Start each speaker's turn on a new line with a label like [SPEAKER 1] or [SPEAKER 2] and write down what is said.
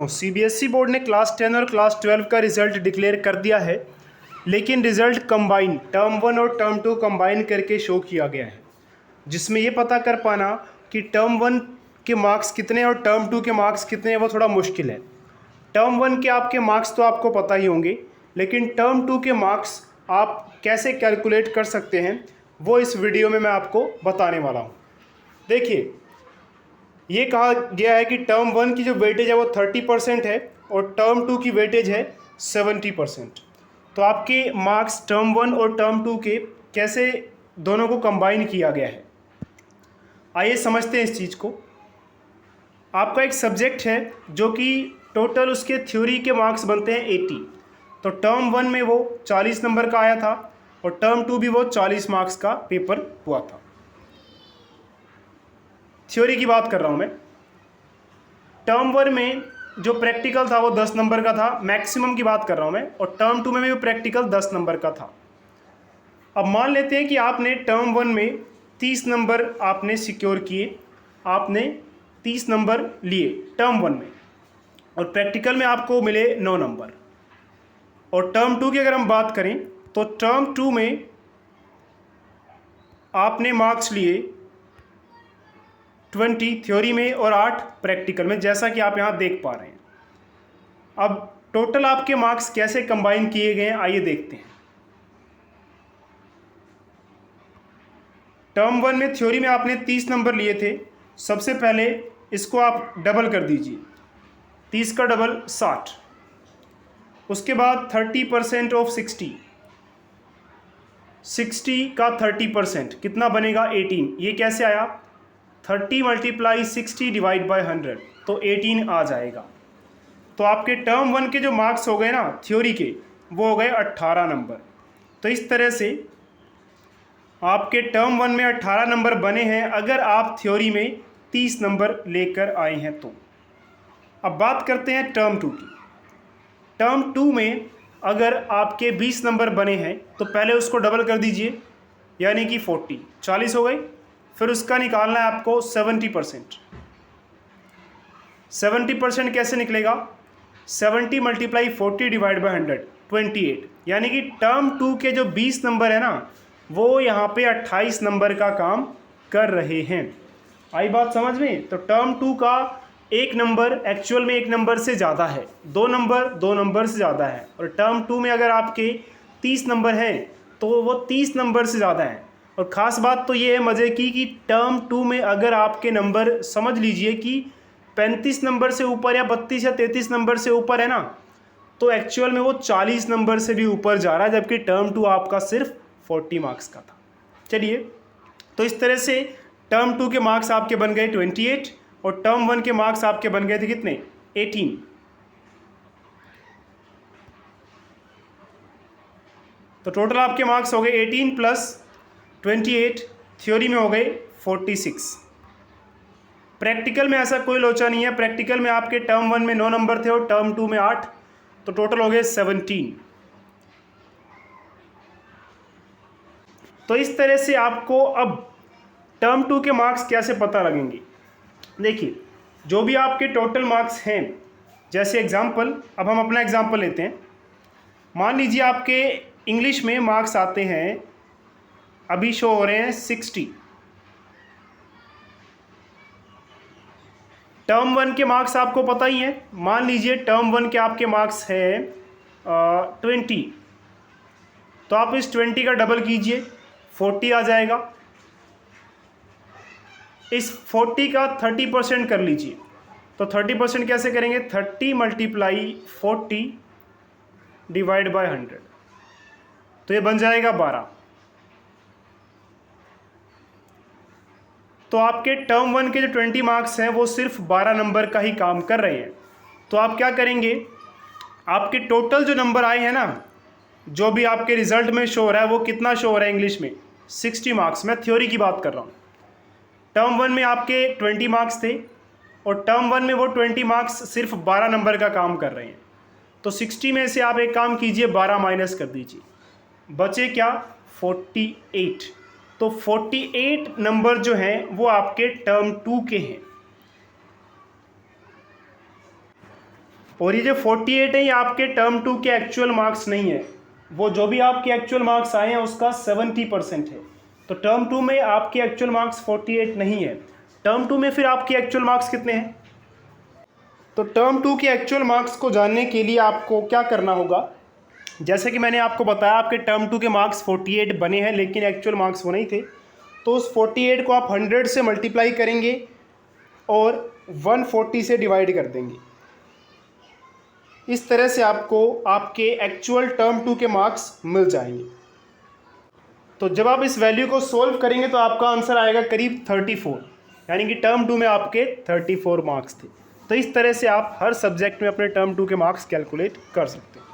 [SPEAKER 1] CBSE board ने class 10 और class 12 का रिज़ल्ट डिक्लेयर कर दिया है, लेकिन रिज़ल्ट कंबाइन टर्म 1 और टर्म 2 कंबाइन करके शो किया गया है, जिसमें ये पता कर पाना कि टर्म 1 के मार्क्स कितने और टर्म 2 के मार्क्स कितने हैं वो थोड़ा मुश्किल है। टर्म 1 के आपके मार्क्स तो आपको पता ही होंगे, लेकिन टर्म 2 के मार्क्स आप कैसे कैलकुलेट कर सकते हैं वो इस वीडियो में मैं आपको बताने वाला हूँ। देखिए, ये कहा गया है कि टर्म 1 की जो वेटेज है वो 30% है और टर्म 2 की वेटेज है 70%। तो आपके मार्क्स टर्म 1 और टर्म 2 के कैसे दोनों को कंबाइन किया गया है, आइए समझते हैं इस चीज़ को। आपका एक सब्जेक्ट है जो कि टोटल उसके थ्योरी के मार्क्स बनते हैं 80। तो टर्म 1 में वो 40 नंबर का आया था और टर्म 2 भी वो 40 मार्क्स का पेपर हुआ था। थ्योरी की बात कर रहा हूँ मैं। टर्म 1 में जो प्रैक्टिकल था वो 10 नंबर का था, मैक्सिमम की बात कर रहा हूँ मैं, और टर्म 2 में भी प्रैक्टिकल 10 नंबर का था। अब मान लेते हैं कि आपने टर्म 1 में 30 नंबर आपने सिक्योर किए, आपने 30 नंबर लिए टर्म 1 में, और प्रैक्टिकल में आपको मिले 9 नंबर। और टर्म 2 की अगर हम बात करें तो टर्म 2 में आपने मार्क्स लिए 20 थ्योरी में और 8 प्रैक्टिकल में, जैसा कि आप यहाँ देख पा रहे हैं। अब टोटल आपके मार्क्स कैसे कंबाइन किए गए हैं आइए देखते हैं। टर्म 1 में थ्योरी में आपने 30 नंबर लिए थे। सबसे पहले इसको आप डबल कर दीजिए, 30 का डबल 60। उसके बाद 30% ऑफ 60, 60 का 30% कितना बनेगा 18। ये कैसे आया, 30 मल्टीप्लाई 60 डिवाइड बाय 100, तो 18 आ जाएगा। तो आपके टर्म 1 के जो मार्क्स हो गए ना थ्योरी के, वो हो गए 18 नंबर। तो इस तरह से आपके टर्म 1 में 18 नंबर बने हैं अगर आप थ्योरी में 30 नंबर लेकर आए हैं तो। अब बात करते हैं टर्म 2 की। टर्म 2 में अगर आपके 20 नंबर बने हैं तो पहले उसको डबल कर दीजिए, यानी कि 40 हो गई। फिर उसका निकालना है आपको 70%। 70% कैसे निकलेगा, 70 मल्टीप्लाई 40 डिवाइड बाई 100, 28। यानी कि टर्म 2 के जो 20 नंबर है ना, वो यहाँ पे 28 नंबर का काम कर रहे हैं। आई बात समझ में। तो टर्म 2 का एक नंबर एक्चुअल में एक नंबर से ज़्यादा है, दो नंबर से ज़्यादा है। और टर्म 2 में अगर आपके 30 नंबर हैं तो वो 30 नंबर से ज़्यादा है। और ख़ास बात तो ये है मज़े की कि टर्म 2 में अगर आपके नंबर समझ लीजिए कि 35 नंबर से ऊपर या 32 या 33 नंबर से ऊपर है ना, तो एक्चुअल में वो 40 नंबर से भी ऊपर जा रहा है, जबकि टर्म 2 आपका सिर्फ 40 मार्क्स का था। चलिए, तो इस तरह से टर्म 2 के मार्क्स आपके बन गए 28 और टर्म 1 के मार्क्स आपके बन गए थे कितने, 18। तो टोटल आपके मार्क्स हो गए 18 प्लस 28, थ्योरी में हो गए 46। प्रैक्टिकल में ऐसा कोई लोचा नहीं है। प्रैक्टिकल में आपके टर्म 1 में 9 नंबर थे और टर्म 2 में 8, तो टोटल हो गए 17। तो इस तरह से आपको अब टर्म 2 के मार्क्स कैसे पता लगेंगे। देखिए, जो भी आपके टोटल मार्क्स हैं, जैसे एग्जाम्पल, अब हम अपना एग्जाम्पल लेते हैं। मान लीजिए आपके इंग्लिश में मार्क्स आते हैं, अभी शो हो रहे हैं 60। टर्म 1 के मार्क्स आपको पता ही है। मान लीजिए टर्म 1 के आपके मार्क्स हैं 20, तो आप इस 20 का डबल कीजिए, 40 आ जाएगा। इस 40 का 30% कर लीजिए, तो 30% कैसे करेंगे, 30 मल्टीप्लाई 40 डिवाइड बाय 100, तो ये बन जाएगा 12। तो आपके टर्म 1 के जो 20 मार्क्स हैं वो सिर्फ 12 नंबर का ही काम कर रहे हैं। तो आप क्या करेंगे, आपके टोटल जो नंबर आए हैं ना, जो भी आपके रिजल्ट में शो हो रहा है, वो कितना शो हो रहा है इंग्लिश में, 60 मार्क्स। मैं थ्योरी की बात कर रहा हूँ। टर्म 1 में आपके 20 मार्क्स थे और टर्म 1 में वो 20 मार्क्स सिर्फ 12 नंबर का काम कर रहे हैं। तो 60 में से आप एक काम कीजिए, 12 माइनस कर दीजिए, बचे क्या, 48। तो 48 नंबर जो हैं वो आपके टर्म 2 के हैं। और ये जो 48 है ये आपके टर्म 2 के एक्चुअल मार्क्स नहीं है, वो जो भी आपके एक्चुअल मार्क्स आए हैं उसका 70% है। तो टर्म 2 में आपके एक्चुअल मार्क्स 48 नहीं है। टर्म 2 में फिर आपके एक्चुअल मार्क्स कितने हैं? तो टर्म 2 के एक्चुअल मार्क्स को जानने के लिए आपको क्या करना होगा, जैसे कि मैंने आपको बताया आपके टर्म 2 के मार्क्स 48 बने हैं लेकिन एक्चुअल मार्क्स वो नहीं थे। तो उस 48 को आप 100 से मल्टीप्लाई करेंगे और 140 से डिवाइड कर देंगे। इस तरह से आपको आपके एक्चुअल टर्म 2 के मार्क्स मिल जाएंगे। तो जब आप इस वैल्यू को सोल्व करेंगे तो आपका आंसर आएगा करीब 34, यानी कि टर्म 2 में आपके 34 मार्क्स थे। तो इस तरह से आप हर सब्जेक्ट में अपने टर्म 2 के मार्क्स कैलकुलेट कर सकते हैं।